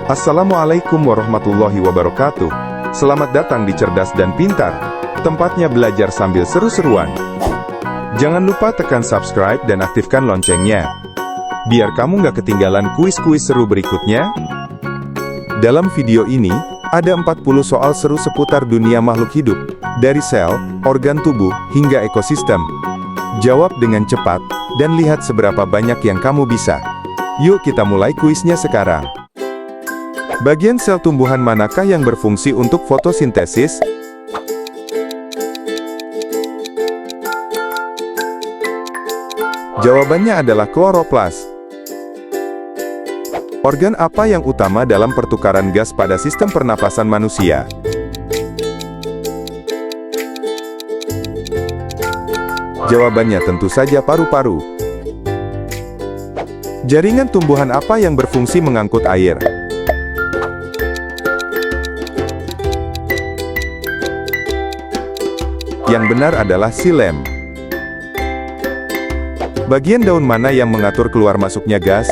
Assalamualaikum warahmatullahi wabarakatuh. Selamat datang di Cerdas dan Pintar, tempatnya belajar sambil seru-seruan. Jangan lupa tekan subscribe dan aktifkan loncengnya, biar kamu nggak ketinggalan kuis-kuis seru berikutnya. Dalam video ini, ada 40 soal seru seputar dunia makhluk hidup, dari sel, organ tubuh, hingga ekosistem. Jawab dengan cepat, dan lihat seberapa banyak yang kamu bisa. Yuk kita mulai kuisnya sekarang. Bagian sel tumbuhan manakah yang berfungsi untuk fotosintesis? Jawabannya adalah kloroplas. Organ apa yang utama dalam pertukaran gas pada sistem pernapasan manusia? Jawabannya tentu saja paru-paru. Jaringan tumbuhan apa yang berfungsi mengangkut air? Yang benar adalah xilem. Bagian daun mana yang mengatur keluar masuknya gas?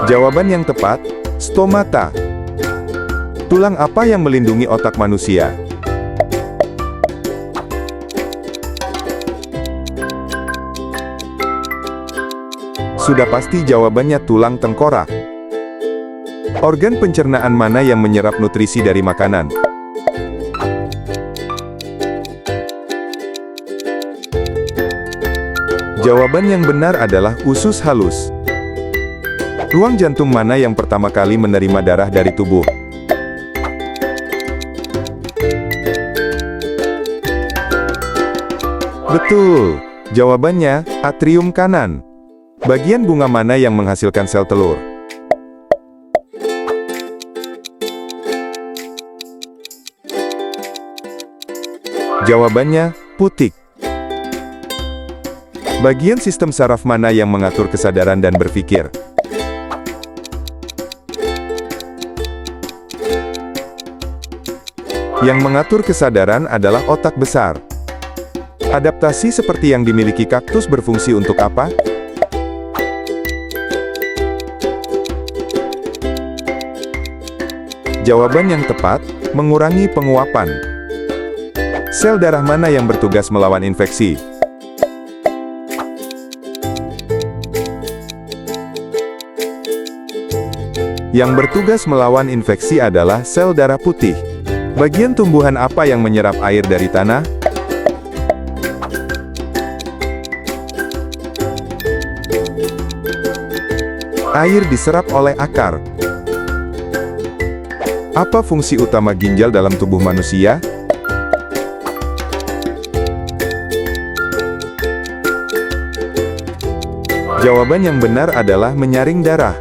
Jawaban yang tepat, stomata. Tulang apa yang melindungi otak manusia? Sudah pasti jawabannya tulang tengkorak. Organ pencernaan mana yang menyerap nutrisi dari makanan? Jawaban yang benar adalah usus halus. Ruang jantung mana yang pertama kali menerima darah dari tubuh? Betul, jawabannya atrium kanan. Bagian bunga mana yang menghasilkan sel telur? Jawabannya, putik. Bagian sistem saraf mana yang mengatur kesadaran dan berpikir? Yang mengatur kesadaran adalah otak besar. Adaptasi seperti yang dimiliki kaktus berfungsi untuk apa? Jawaban yang tepat, mengurangi penguapan. Sel darah mana yang bertugas melawan infeksi? Yang bertugas melawan infeksi adalah sel darah putih. Bagian tumbuhan apa yang menyerap air dari tanah? Air diserap oleh akar. Apa fungsi utama ginjal dalam tubuh manusia? Jawaban yang benar adalah menyaring darah.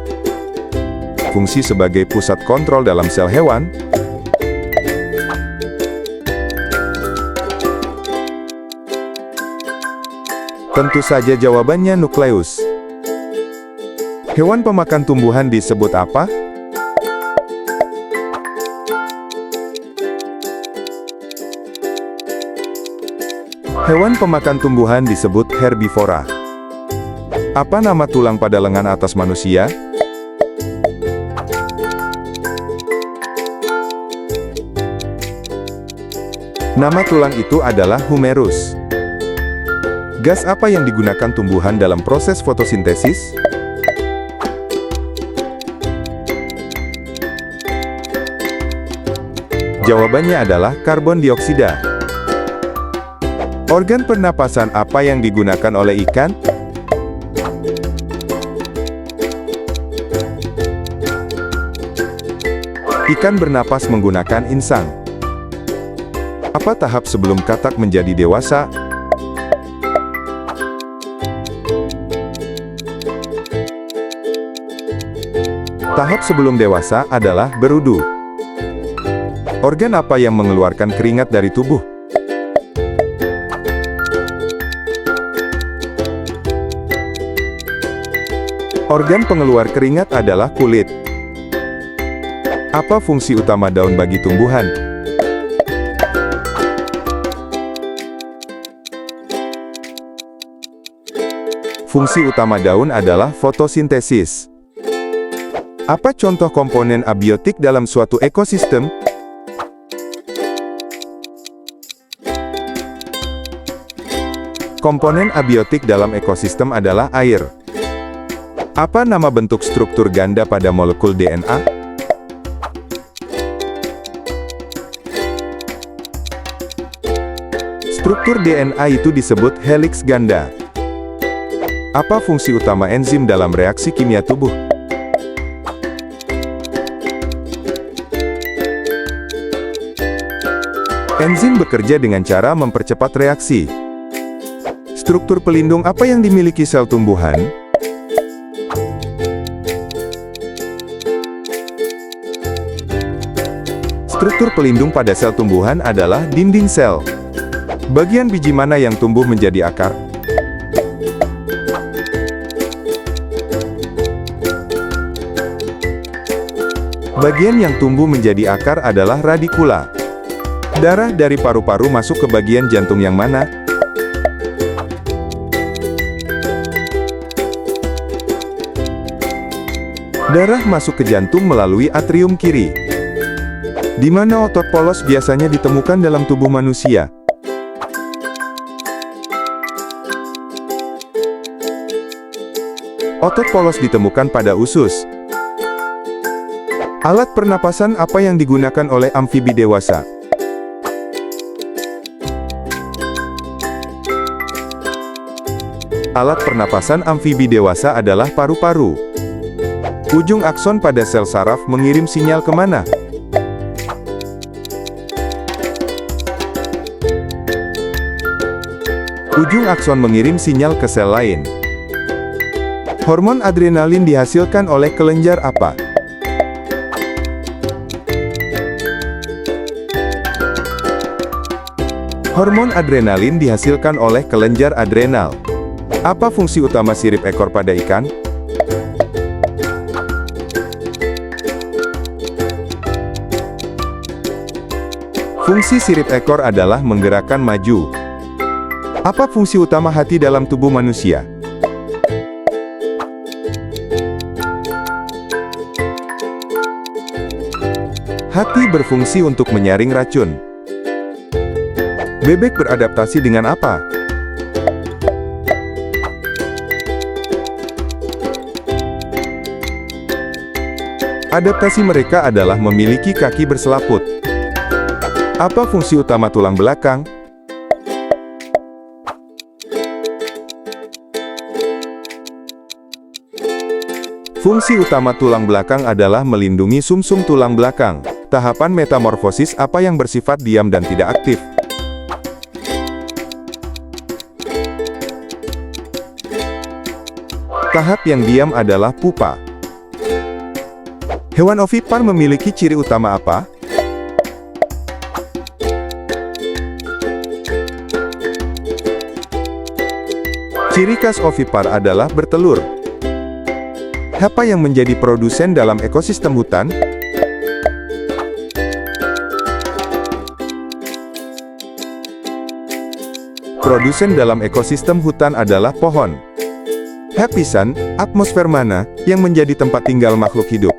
Fungsi sebagai pusat kontrol dalam sel hewan? Tentu saja jawabannya nukleus. Hewan pemakan tumbuhan disebut apa? Hewan pemakan tumbuhan disebut herbivora. Apa nama tulang pada lengan atas manusia? Nama tulang itu adalah humerus. Gas apa yang digunakan tumbuhan dalam proses fotosintesis? Jawabannya adalah karbon dioksida. Organ pernapasan apa yang digunakan oleh ikan? Ikan bernapas menggunakan insang. Apa tahap sebelum katak menjadi dewasa? Tahap sebelum dewasa adalah berudu. Organ apa yang mengeluarkan keringat dari tubuh? Organ pengeluar keringat adalah kulit. Apa fungsi utama daun bagi tumbuhan? Fungsi utama daun adalah fotosintesis. Apa contoh komponen abiotik dalam suatu ekosistem? Komponen abiotik dalam ekosistem adalah air. Apa nama bentuk struktur ganda pada molekul DNA? Struktur DNA itu disebut heliks ganda. Apa fungsi utama enzim dalam reaksi kimia tubuh? Enzim bekerja dengan cara mempercepat reaksi. Struktur pelindung apa yang dimiliki sel tumbuhan? Struktur pelindung pada sel tumbuhan adalah dinding sel. Bagian biji mana yang tumbuh menjadi akar? Bagian yang tumbuh menjadi akar adalah radikula. Darah dari paru-paru masuk ke bagian jantung yang mana? Darah masuk ke jantung melalui atrium kiri. Di mana otot polos biasanya ditemukan dalam tubuh manusia? Otot polos ditemukan pada usus. Alat pernapasan apa yang digunakan oleh amfibi dewasa? Alat pernapasan amfibi dewasa adalah paru-paru. Ujung akson pada sel saraf mengirim sinyal kemana? Ujung akson mengirim sinyal ke sel lain. Hormon adrenalin dihasilkan oleh kelenjar apa? Hormon adrenalin dihasilkan oleh kelenjar adrenal. Apa fungsi utama sirip ekor pada ikan? Fungsi sirip ekor adalah menggerakkan maju. Apa fungsi utama hati dalam tubuh manusia? Hati berfungsi untuk menyaring racun. Bebek beradaptasi dengan apa? Adaptasi mereka adalah memiliki kaki berselaput. Apa fungsi utama tulang belakang? Fungsi utama tulang belakang adalah melindungi sumsum tulang belakang. Tahapan metamorfosis apa yang bersifat diam dan tidak aktif? Tahap yang diam adalah pupa. Hewan ovipar memiliki ciri utama apa? Ciri khas ovipar adalah bertelur. Apa yang menjadi produsen dalam ekosistem hutan? Produsen dalam ekosistem hutan adalah pohon. Lapisan, atmosfer mana yang menjadi tempat tinggal makhluk hidup?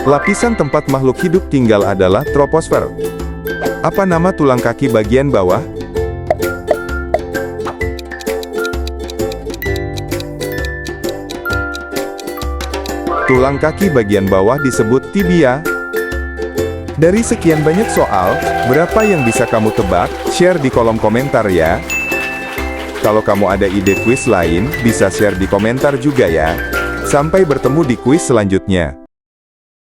Lapisan tempat makhluk hidup tinggal adalah troposfer. Apa nama tulang kaki bagian bawah? Tulang kaki bagian bawah disebut tibia. Dari sekian banyak soal, berapa yang bisa kamu tebak? Share di kolom komentar ya. Kalau kamu ada ide kuis lain, bisa share di komentar juga ya. Sampai bertemu di kuis selanjutnya.